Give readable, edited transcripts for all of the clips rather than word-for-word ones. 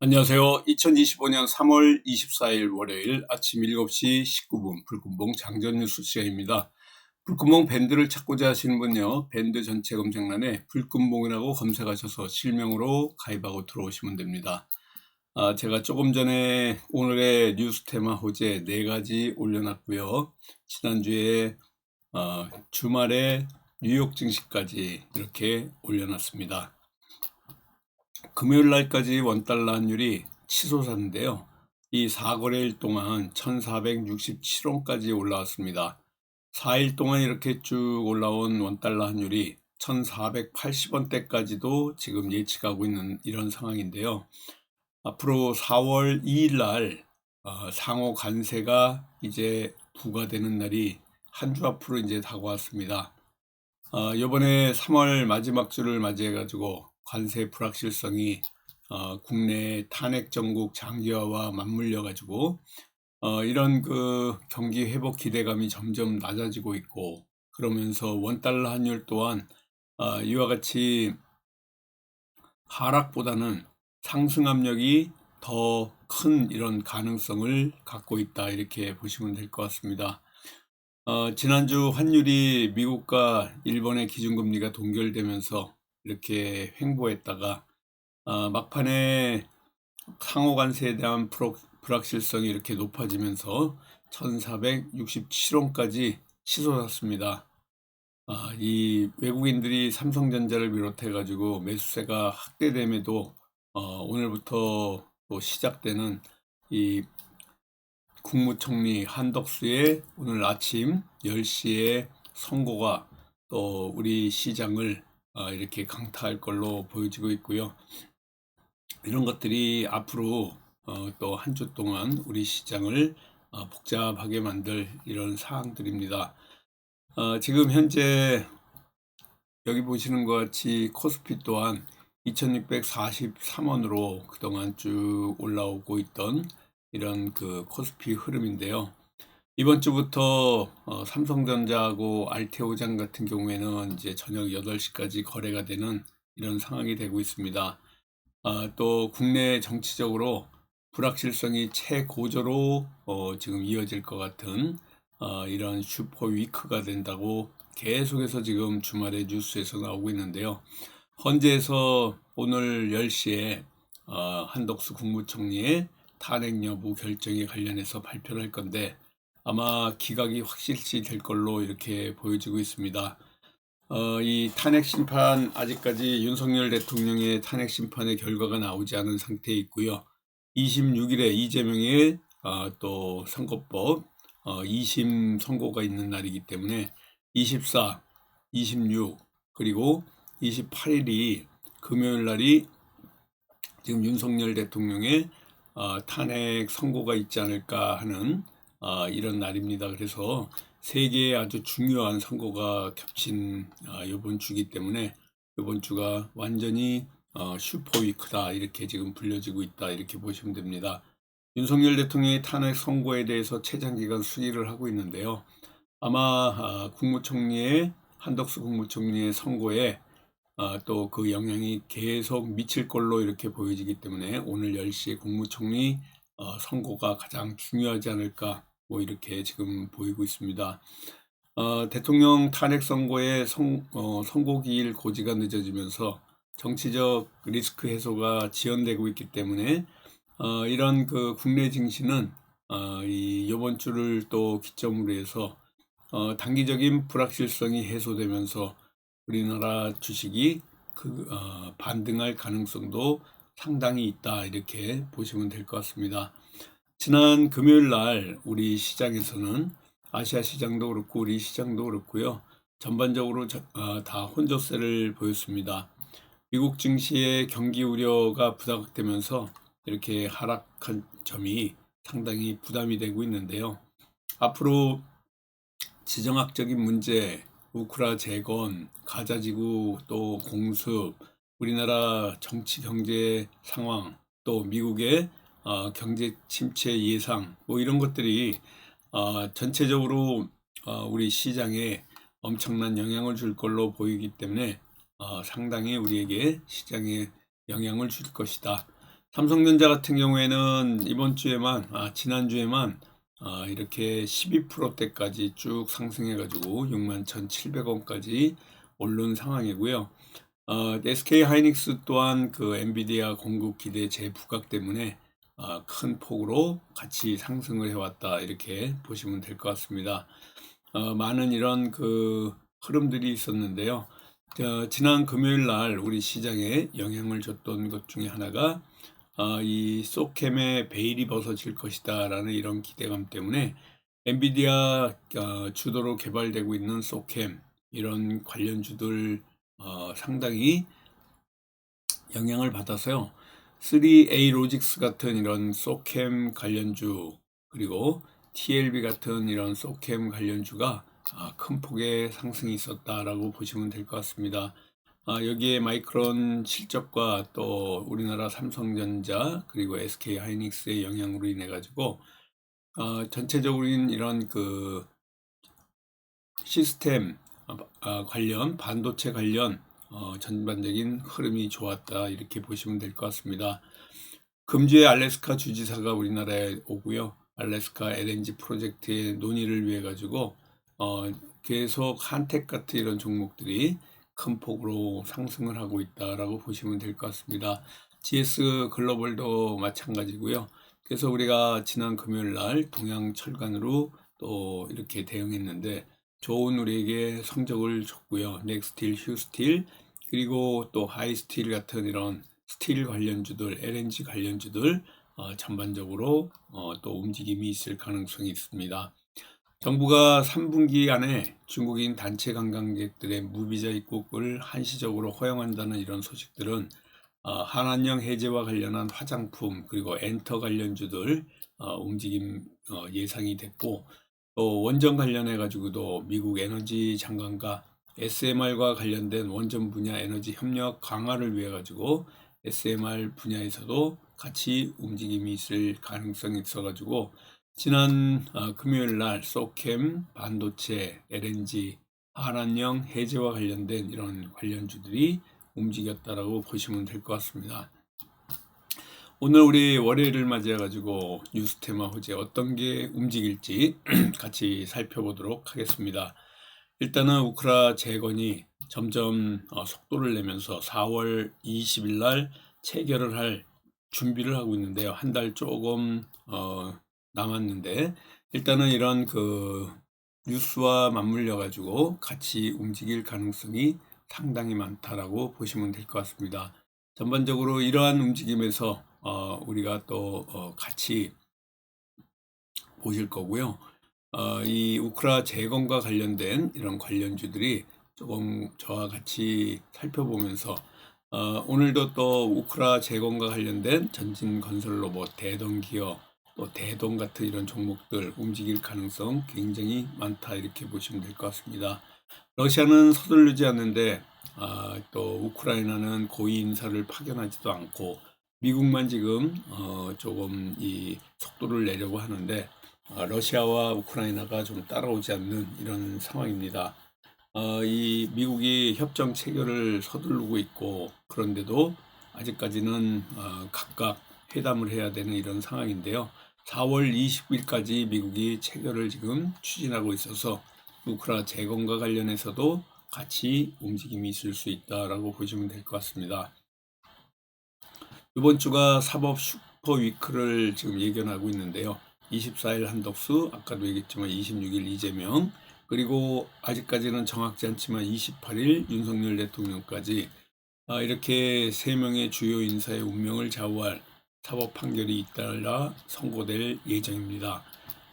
안녕하세요. 2025년 3월 24일 월요일 아침 7시 19분 불금봉 장전 뉴스 시간입니다. 불금봉 밴드를 찾고자 하시는 분요, 밴드 전체 검색란에 불금봉이라고 검색하셔서 실명으로 가입하고 들어오시면 됩니다. 제가 조금 전에 오늘의 뉴스 테마 호재 4가지 올려놨고요. 지난주에 주말에 뉴욕 증시까지 이렇게 올려놨습니다. 금요일 날까지 원달러 환율이 치솟았는데요. 이 4거래일 동안 1467원까지 올라왔습니다. 4일 동안 이렇게 쭉 올라온 원달러 환율이 1480원대까지도 지금 예측하고 있는 이런 상황인데요. 앞으로 4월 2일 날 상호 관세가 이제 부과되는 날이 한 주 앞으로 이제 다가왔습니다. 이번에 3월 마지막 주를 맞이해 가지고 관세 불확실성이 국내 탄핵 정국 장기화와 맞물려 가지고 이런 그 경기 회복 기대감이 점점 낮아지고 있고, 그러면서 원달러 환율 또한 이와 같이 하락보다는 상승 압력이 더 큰 이런 가능성을 갖고 있다, 이렇게 보시면 될 것 같습니다. 지난주 환율이 미국과 일본의 기준금리가 동결되면서 이렇게 횡보했다가 막판에 상호 관세에 대한 불확실성이 이렇게 높아지면서 1467원까지 치솟았습니다. 이 외국인들이 삼성전자를 비롯해 가지고 매수세가 확대됨에도 오늘부터 또 시작되는 이 국무총리 한덕수의 오늘 아침 10시에 선고가 또 우리 시장을 이렇게 강타할 걸로 보여지고 있고요. 이런 것들이 앞으로 또 한 주 동안 우리 시장을 복잡하게 만들 이런 사항들입니다. 지금 현재 여기 보시는 것 같이 코스피 또한 2643원으로 그동안 쭉 올라오고 있던 이런 그 코스피 흐름인데요. 이번 주부터 삼성전자하고 알테오장 같은 경우에는 이제 저녁 8시까지 거래가 되는 이런 상황이 되고 있습니다. 또 국내 정치적으로 불확실성이 최고조로 지금 이어질 것 같은 이런 슈퍼 위크가 된다고 계속해서 지금 주말에 뉴스에서 나오고 있는데요. 헌재에서 오늘 10시에 한덕수 국무총리의 탄핵 여부 결정에 관련해서 발표를 할 건데, 아마 기각이 확실시 될 걸로 이렇게 보여지고 있습니다. 이 탄핵 심판, 아직까지 윤석열 대통령의 탄핵 심판의 결과가 나오지 않은 상태에 있고요. 26일에 이재명의 또 선거법 2심 선고가 있는 날이기 때문에 24, 26 그리고 28일이 금요일 날이 지금 윤석열 대통령의 탄핵 선고가 있지 않을까 하는 이런 날입니다. 그래서 세 개의 아주 중요한 선거가 겹친 이번 주기 때문에 이번 주가 완전히 슈퍼위크다, 이렇게 지금 불려지고 있다, 이렇게 보시면 됩니다. 윤석열 대통령의 탄핵 선고에 대해서 최장기간 수리를 하고 있는데요. 아마 국무총리의 한덕수 국무총리의 선고에 또 그 영향이 계속 미칠 걸로 이렇게 보여지기 때문에 오늘 10시에 국무총리 선고가 가장 중요하지 않을까, 뭐 이렇게 지금 보이고 있습니다. 대통령 탄핵 선고의 선고 기일 고지가 늦어지면서 정치적 리스크 해소가 지연되고 있기 때문에 이런 그 국내 증시는 이번 주를 또 기점으로 해서 단기적인 불확실성이 해소되면서 우리나라 주식이 반등할 가능성도 상당히 있다, 이렇게 보시면 될 것 같습니다. 지난 금요일 날 우리 시장에서는 아시아 시장도 그렇고 우리 시장도 그렇고요, 전반적으로 다 혼조세를 보였습니다. 미국 증시의 경기 우려가 부각되면서 이렇게 하락한 점이 상당히 부담이 되고 있는데요. 앞으로 지정학적인 문제, 우크라 재건, 가자지구, 또 공습, 우리나라 정치 경제 상황, 또 미국의 경제 침체 예상, 뭐 이런 것들이 전체적으로 우리 시장에 엄청난 영향을 줄 걸로 보이기 때문에 상당히 우리에게 시장에 영향을 줄 것이다. 삼성전자 같은 경우에는 이번 주에만, 지난주에만 이렇게 12%대까지 쭉 상승해가지고 61,700원까지 오른 상황이고요. SK 하이닉스 또한 그 엔비디아 공급 기대 재부각 때문에 큰 폭으로 같이 상승을 해왔다, 이렇게 보시면 될 것 같습니다. 많은 이런 그 흐름들이 있었는데요. 지난 금요일 날 우리 시장에 영향을 줬던 것 중에 하나가 이 소캠의 베일이 벗어질 것이다 라는 이런 기대감 때문에 엔비디아 주도로 개발되고 있는 소캠, 이런 관련주들 상당히 영향을 받아서요. 3A 로직스 같은 이런 소캠 관련주, 그리고 TLB 같은 이런 소캠 관련주가 큰 폭의 상승이 있었다라고 보시면 될 것 같습니다. 여기에 마이크론 실적과 또 우리나라 삼성전자 그리고 SK 하이닉스의 영향으로 인해 가지고 전체적으로는 이런 그 시스템 관련, 반도체 관련 전반적인 흐름이 좋았다, 이렇게 보시면 될 것 같습니다. 금주에 알래스카 주지사가 우리나라에 오고요. 알래스카 LNG 프로젝트의 논의를 위해 가지고 계속 한택 같은 이런 종목들이 큰 폭으로 상승을 하고 있다라고 보시면 될 것 같습니다. GS 글로벌도 마찬가지고요. 그래서 우리가 지난 금요일 날 동양철강으로 또 이렇게 대응했는데 좋은 우리에게 성적을 줬고요. 넥스틸, 휴스틸, 그리고 또 하이스틸 같은 이런 스틸 관련주들, LNG 관련주들 전반적으로 또 움직임이 있을 가능성이 있습니다. 정부가 3분기 안에 중국인 단체 관광객들의 무비자 입국을 한시적으로 허용한다는 이런 소식들은 한한령 해제와 관련한 화장품 그리고 엔터 관련주들 움직임 예상이 됐고, 또 원전 관련해 가지고도 미국 에너지 장관과 SMR과 관련된 원전 분야 에너지 협력 강화를 위해 가지고 SMR 분야에서도 같이 움직임이 있을 가능성이 있어 가지고 지난 금요일 날 소캠, 반도체, LNG, 한한령 해제와 관련된 이런 관련주들이 움직였다라고 보시면 될 것 같습니다. 오늘 우리 월요일을 맞이해 가지고 뉴스테마 호재 어떤 게 움직일지 같이 살펴보도록 하겠습니다. 일단은 우크라 재건이 점점 속도를 내면서 4월 20일 날 체결을 할 준비를 하고 있는데요. 한 달 조금 남았는데, 일단은 이런 그 뉴스와 맞물려 가지고 같이 움직일 가능성이 상당히 많다라고 보시면 될 것 같습니다. 전반적으로 이러한 움직임에서 우리가 또 같이 보실 거고요. 이 우크라 재건과 관련된 이런 관련주들이 조금 저와 같이 살펴보면서 오늘도 또 우크라 재건과 관련된 전진 건설 로봇, 대동 기업, 또 대동 같은 이런 종목들 움직일 가능성 굉장히 많다, 이렇게 보시면 될 것 같습니다. 러시아는 서두르지 않는데 또 우크라이나는 고위 인사를 파견하지도 않고 미국만 지금 조금 이 속도를 내려고 하는데 러시아와 우크라이나가 좀 따라오지 않는 이런 상황입니다. 이 미국이 협정 체결을 서두르고 있고, 그런데도 아직까지는 각각 회담을 해야 되는 이런 상황인데요. 4월 29일까지 미국이 체결을 지금 추진하고 있어서 우크라 재건과 관련해서도 같이 움직임이 있을 수 있다라고 보시면 될 것 같습니다. 이번 주가 사법 슈퍼 위크를 지금 예견하고 있는데요. 24일 한덕수, 아까도 얘기했지만 26일 이재명, 그리고 아직까지는 정확지 않지만 28일 윤석열 대통령까지 이렇게 3명의 주요 인사의 운명을 좌우할 사법 판결이 잇따라 선고될 예정입니다.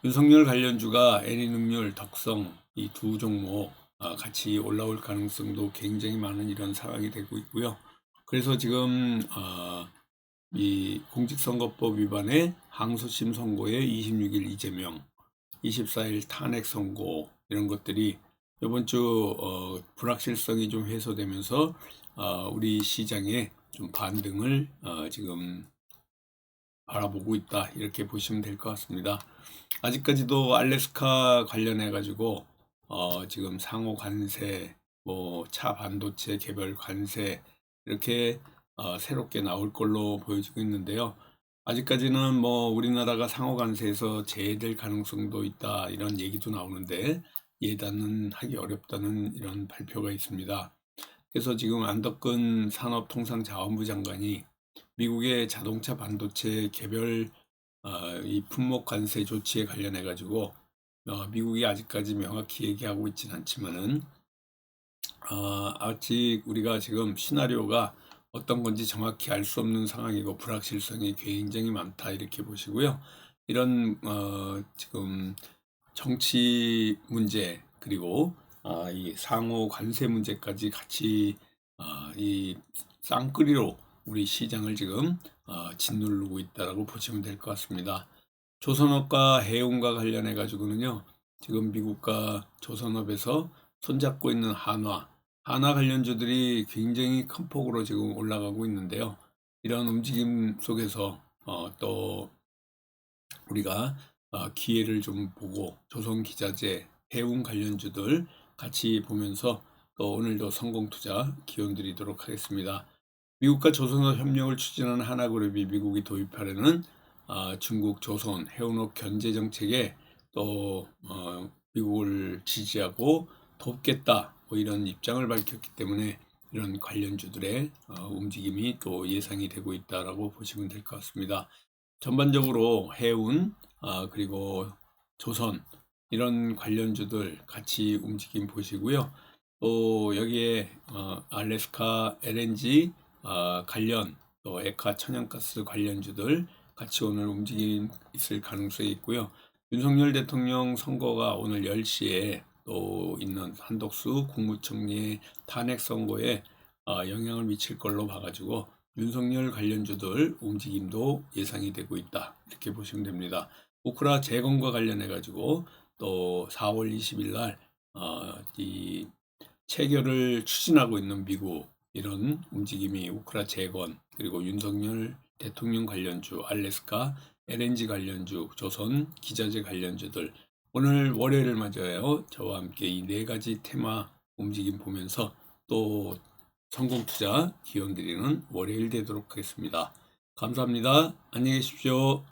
윤석열 관련주가 애니능률, 덕성 이 두 종목 같이 올라올 가능성도 굉장히 많은 이런 상황이 되고 있고요. 그래서 지금 이 공직선거법 위반의 항소심 선고에 26일 이재명, 24일 탄핵 선고, 이런 것들이 이번 주 불확실성이 좀 해소되면서 우리 시장에 좀 반등을 지금 바라보고 있다, 이렇게 보시면 될 것 같습니다. 아직까지도 알래스카 관련해 가지고 지금 상호 관세, 뭐 차 반도체 개별 관세, 이렇게 새롭게 나올 걸로 보여지고 있는데요. 아직까지는 뭐 우리나라가 상호 관세에서 제외될 가능성도 있다 이런 얘기도 나오는데 예단은 하기 어렵다는 이런 발표가 있습니다. 그래서 지금 안덕근 산업통상자원부 장관이 미국의 자동차 반도체 개별 이 품목 관세 조치에 관련해 가지고 미국이 아직까지 명확히 얘기하고 있지는 않지만은 아직 우리가 지금 시나리오가 어떤 건지 정확히 알 수 없는 상황이고 불확실성이 굉장히 많다 이렇게 보시고요. 이런 지금 정치 문제 그리고 이 상호 관세 문제까지 같이 이 쌍끌이로 우리 시장을 지금 짓누르고 있다라고 보시면 될 것 같습니다. 조선업과 해운과 관련해 가지고는요. 지금 미국과 조선업에서 손잡고 있는 한화 관련주들이 굉장히 큰 폭으로 지금 올라가고 있는데요. 이런 움직임 속에서 또 우리가 기회를 좀 보고 조선기자재, 해운 관련주들 같이 보면서 또 오늘도 성공투자 기원드리도록 하겠습니다. 미국과 조선업 협력을 추진하는 하나그룹이 미국이 도입하려는 중국 조선 해운업 견제 정책에 또 미국을 지지하고 돕겠다 뭐 이런 입장을 밝혔기 때문에 이런 관련주들의 움직임이 또 예상이 되고 있다라고 보시면 될 것 같습니다. 전반적으로 해운 그리고 조선 이런 관련주들 같이 움직임 보시고요. 또 여기에 알래스카 LNG 관련 또 에카 천연가스 관련주들 같이 오늘 움직임 있을 가능성이 있고요. 윤석열 대통령 선거가 오늘 10시에 또 있는 한덕수 국무총리의 탄핵 선거에 영향을 미칠 걸로 봐가지고 윤석열 관련주들 움직임도 예상이 되고 있다 이렇게 보시면 됩니다. 우크라 재건과 관련해 가지고 또 4월 20일 날 이 체결을 추진하고 있는 미국 이런 움직임이 우크라 재건 그리고 윤석열 대통령 관련주 알래스카 LNG 관련주 조선 기자재 관련주들 오늘 월요일을 맞아요. 저와 함께 이 네 가지 테마 움직임 보면서 또 성공투자 기원 드리는 월요일 되도록 하겠습니다. 감사합니다. 안녕히 계십시오.